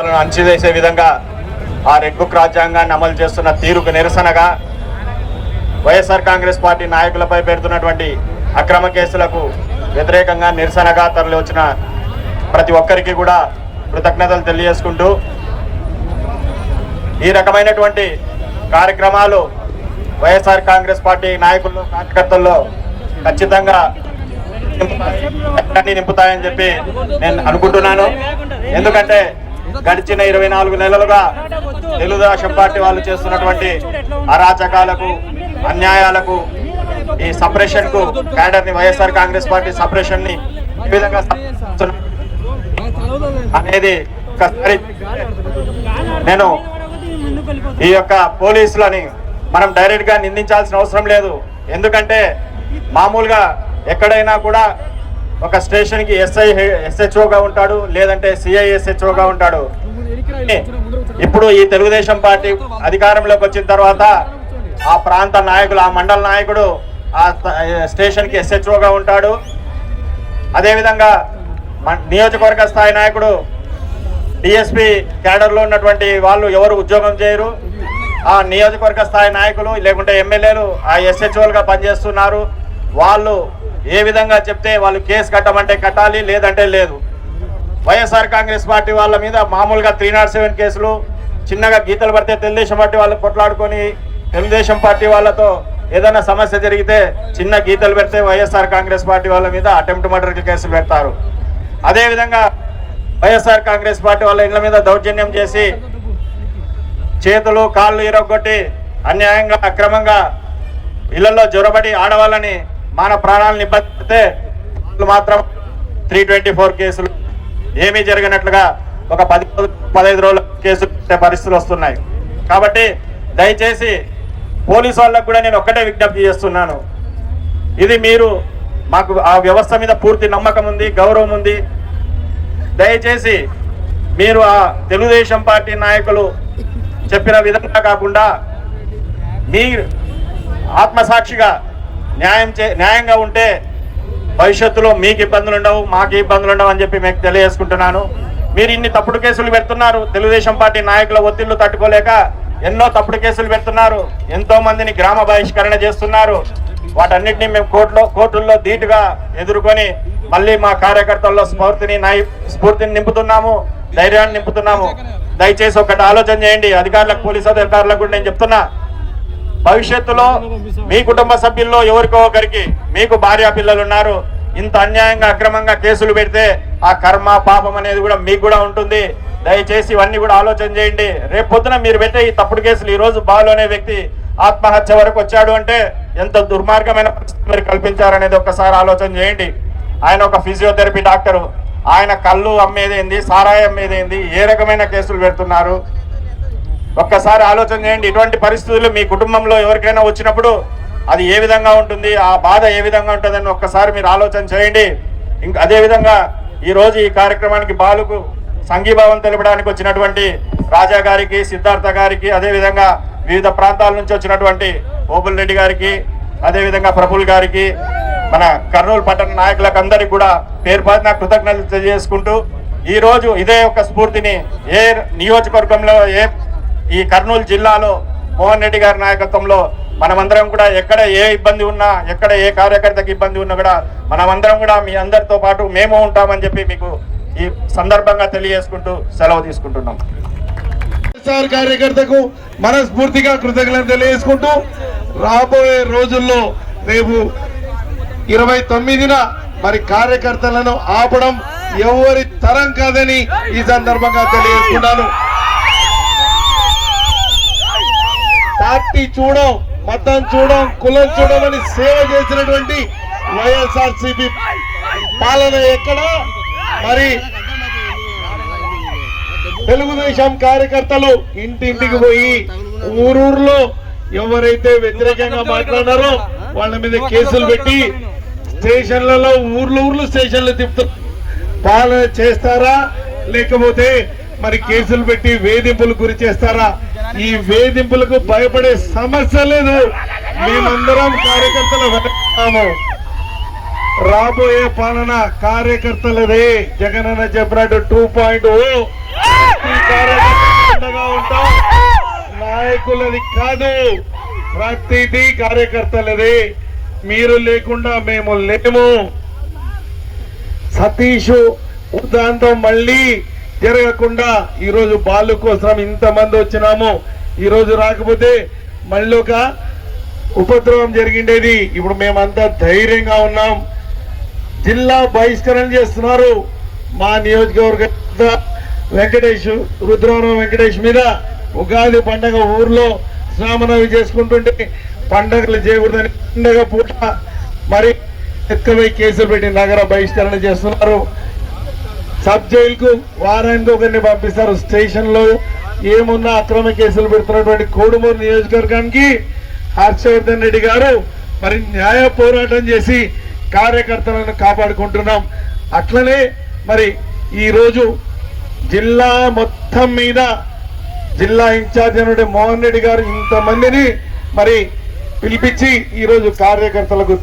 హక్కులను అణచివేసే విధంగా ఆ రెడ్ బుక్ రాజ్యాంగాన్ని అమలు చేస్తున్న తీరుకు నిరసనగా వైఎస్ఆర్ కాంగ్రెస్ పార్టీ నాయకులపై పెడుతున్నటువంటి అక్రమ కేసులకు వ్యతిరేకంగా నిరసనగా తరలి వచ్చిన ప్రతి ఒక్కరికి కూడా కృతజ్ఞతలు తెలియజేసుకుంటూ ఈ రకమైనటువంటి కార్యక్రమాలు వైఎస్ఆర్ కాంగ్రెస్ పార్టీ నాయకులు కార్యకర్తల్లో ఖచ్చితంగా నింపుతాయని చెప్పి నేను అనుకుంటున్నాను. ఎందుకంటే గడిచిన 24 నెలలుగా తెలుగుదేశం పార్టీ వాళ్ళు చేస్తున్నటువంటి అరాచకాలకు, అన్యాయాలకు, ఈ సపరేషన్ కు క్యాడర్ ని వైఎస్ఆర్ కాంగ్రెస్ పార్టీ సపరేషన్ ని ఏ విధంగా అనేది ఒకసారి నేను ఈ యొక్క పోలీసులని మనం డైరెక్ట్ గా నిందించాల్సిన అవసరం లేదు. ఎందుకంటే మామూలుగా ఎక్కడైనా కూడా ఒక స్టేషన్ కి ఎస్హెచ్ఓగా ఉంటాడు, లేదంటే సిఐఎస్హెచ్ఓగా ఉంటాడు. ఇప్పుడు ఈ తెలుగుదేశం పార్టీ అధికారంలోకి వచ్చిన తర్వాత ఆ ప్రాంత నాయకులు, ఆ మండల నాయకుడు ఆ స్టేషన్ కి ఎస్హెచ్ఓగా ఉంటాడు. అదేవిధంగా నియోజకవర్గ స్థాయి నాయకుడు డిఎస్పీ క్యాడర్లో ఉన్నటువంటి వాళ్ళు ఎవరు ఉద్యోగం చేయరు. ఆ నియోజకవర్గ స్థాయి నాయకులు లేకుంటే ఎమ్మెల్యేలు ఆ ఎస్హెచ్ఓలుగా పనిచేస్తున్నారు. వాళ్ళు ఏ విధంగా చెప్తే వాళ్ళు కేసు కట్టమంటే కట్టాలి, లేదంటే లేదు. వైఎస్ఆర్ కాంగ్రెస్ పార్టీ వాళ్ళ మీద మామూలుగా 307 కేసులు, చిన్నగా గీతలు పడితే తెలుగుదేశం పార్టీ వాళ్ళు కొట్లాడుకొని తెలుగుదేశం పార్టీ వాళ్ళతో ఏదైనా సమస్య జరిగితే చిన్న గీతలు పెడితే వైఎస్ఆర్ కాంగ్రెస్ పార్టీ వాళ్ళ మీద అటెంప్ట్ మర్డర్ కేసులు పెడతారు. అదేవిధంగా వైఎస్ఆర్ కాంగ్రెస్ పార్టీ వాళ్ళ ఇళ్ల మీద దౌర్జన్యం చేసి చేతులు కాళ్ళు ఇరగొట్టి అన్యాయంగా అక్రమంగా ఇళ్లలో జొరబడి ఆడవాళ్ళని మాన ప్రాణాలను ఇబ్బందిస్తే వాళ్ళు మాత్రం 324 కేసులు ఏమీ జరిగినట్లుగా ఒక 15 రోజుల కేసు పరిస్థితులు వస్తున్నాయి. కాబట్టి దయచేసి పోలీసు వాళ్ళకు కూడా నేను ఒక్కటే విజ్ఞప్తి చేస్తున్నాను. ఇది మీరు మాకు ఆ వ్యవస్థ మీద పూర్తి నమ్మకం ఉంది, గౌరవం ఉంది. దయచేసి మీరు ఆ తెలుగుదేశం పార్టీ నాయకులు చెప్పిన విధంగా కాకుండా మీ ఆత్మసాక్షిగా న్యాయంగా ఉంటే భవిష్యత్తులో మీకు ఇబ్బందులు ఉండవు, మాకు ఇబ్బందులు ఉండవు అని చెప్పి మీకు తెలియజేసుకుంటున్నాను. మీరు ఇన్ని తప్పుడు కేసులు పెడుతున్నారు. తెలుగుదేశం పార్టీ నాయకుల ఒత్తిళ్లు తట్టుకోలేక ఎన్నో తప్పుడు కేసులు పెడుతున్నారు. ఎంతో మందిని గ్రామ బహిష్కరణ చేస్తున్నారు. వాటన్నిటినీ మేము కోర్టుల్లో ధీటుగా ఎదుర్కొని మళ్ళీ మా కార్యకర్తల్లో స్ఫూర్తిని నింపుతున్నాము, ధైర్యాన్ని నింపుతున్నాము. దయచేసి ఒకటి ఆలోచన చేయండి. అధికారులకు, పోలీసు అధికారులకు కూడా నేను చెప్తున్నా, భవిష్యత్తులో మీ కుటుంబ సభ్యుల్లో ఎవరికో ఒకరికి, మీకు భార్యా పిల్లలు ఉన్నారు, ఇంత అన్యాయంగా అక్రమంగా కేసులు పెడితే ఆ కర్మ పాపం అనేది కూడా మీకు కూడా ఉంటుంది. దయచేసి ఇవన్నీ కూడా ఆలోచన చేయండి. రేపు పొద్దున మీరు పెట్టే ఈ తప్పుడు కేసులు, ఈ రోజు బాలు అనే వ్యక్తి ఆత్మహత్య వరకు వచ్చాడు అంటే ఎంత దుర్మార్గమైన పరిస్థితి మీరు కల్పించారనేది ఒక్కసారి ఆలోచన చేయండి. ఆయన ఒక ఫిజియోథెరపీ డాక్టరు, ఆయన కళ్ళు అమ్మేదేంది, సారాయి అమ్మేదేంది, ఏ రకమైన కేసులు పెడుతున్నారు ఒక్కసారి ఆలోచన చేయండి. ఇటువంటి పరిస్థితులు మీ కుటుంబంలో ఎవరికైనా వచ్చినప్పుడు అది ఏ విధంగా ఉంటుంది, ఆ బాధ ఏ విధంగా ఉంటుందని ఒక్కసారి మీరు ఆలోచన చేయండి. ఇంకా అదేవిధంగా ఈరోజు ఈ కార్యక్రమానికి బాలుకు సంఘీభావం తెలపడానికి వచ్చినటువంటి రాజా గారికి, సిద్ధార్థ గారికి, అదేవిధంగా వివిధ ప్రాంతాల నుంచి వచ్చినటువంటి ఓబుల్ రెడ్డి గారికి, అదేవిధంగా ప్రఫుల్ గారికి, మన కర్నూలు పట్టణ నాయకులకు అందరికీ కూడా పేరుపాటిన కృతజ్ఞతలు తెలియజేసుకుంటూ ఈరోజు ఇదే ఒక స్ఫూర్తిని ఏ నియోజకవర్గంలో, ఈ కర్నూలు జిల్లాలో మోహన్ రెడ్డి గారి నాయకత్వంలో మనమందరం కూడా ఎక్కడ ఏ ఇబ్బంది ఉన్నా, ఎక్కడ ఏ కార్యకర్తకి ఇబ్బంది ఉన్నా కూడా మనమందరం కూడా మీ అందరితో పాటు మేము ఉంటామని చెప్పి మీకు ఈ సందర్భంగా తెలియజేసుకుంటూ సెలవు తీసుకుంటున్నాం. కార్యకర్తకు మనస్ఫూర్తిగా కృతజ్ఞతలు తెలియజేసుకుంటూ రాబోయే రోజుల్లో రేపు 29న మరి కార్యకర్తలను ఆపడం ఎవరి తరం కాదని ఈ సందర్భంగా తెలియజేసుకున్నాను. పార్టీ చూడం, మతం చూడం, కులం చూడమని సేవ చేసినటువంటి వైఎస్ఆర్సీపీ పాలన ఎక్కడ, మరి తెలుగుదేశం కార్యకర్తలు ఇంటింటికి పోయి ఊరూరులో ఎవరైతే వ్యతిరేకంగా మాట్లాడారో వాళ్ళ మీద కేసులు పెట్టి స్టేషన్లలో ఊర్లు స్టేషన్లు తిప్పుతూ పాలన చేస్తారా, లేకపోతే మరి కేసులు పెట్టి వేధింపులు గురి చేస్తారా? ఈ వేధింపులకు భయపడే సమస్య లేదు. మేమందరం కార్యకర్తలు వెళ్తాము. రాబోయే పాలన కార్యకర్తలదే. జగనన్న చెప్పినట్టు 2.0 ప్రతి కార్యకర్తగా ఉంటాం. నాయకులది కాదు, ప్రతిదీ కార్యకర్తలది. మీరు లేకుండా మేము లేము. సతీష్ ఉదాంతం మళ్ళీ జరగకుండా ఈరోజు బాలు కోసం ఇంతమంది వచ్చినాము. ఈరోజు రాకపోతే మళ్ళీ ఒక ఉపద్రవం జరిగిండేది. ఇప్పుడు మేమంతా ధైర్యంగా ఉన్నాం. జిల్లా బహిష్కరణ చేస్తున్నారు. మా నియోజకవర్గ వెంకటేష్, రుద్రవరం వెంకటేష్ మీద ఉగాది పండగ ఊర్లో శ్రామనవి చేసుకుంటుంటే పండగలు చేయకూడదని పండగ పూట మరి ఎత్తుకుపోయి కేసులు పెట్టి నగర బహిష్కరణ చేస్తున్నారు. సబ్ జైలుకు వారానికి ఒకరిని పంపిస్తారు. స్టేషన్ లో ఏమున్నా అక్రమ కేసులు పెడుతున్నటువంటి కోడుమూరు నియోజకవర్గానికి హర్షవర్ధన్ రెడ్డి గారు మరి న్యాయ పోరాటం చేసి కార్యకర్తలను కాపాడుకుంటున్నాం. అట్లనే మరి ఈరోజు జిల్లా మొత్తం మీద జిల్లా ఇన్ఛార్జ్ అయిన మోహన్ రెడ్డి గారు ఇంతమందిని మరి పిలిపించి ఈరోజు కార్యకర్తలకు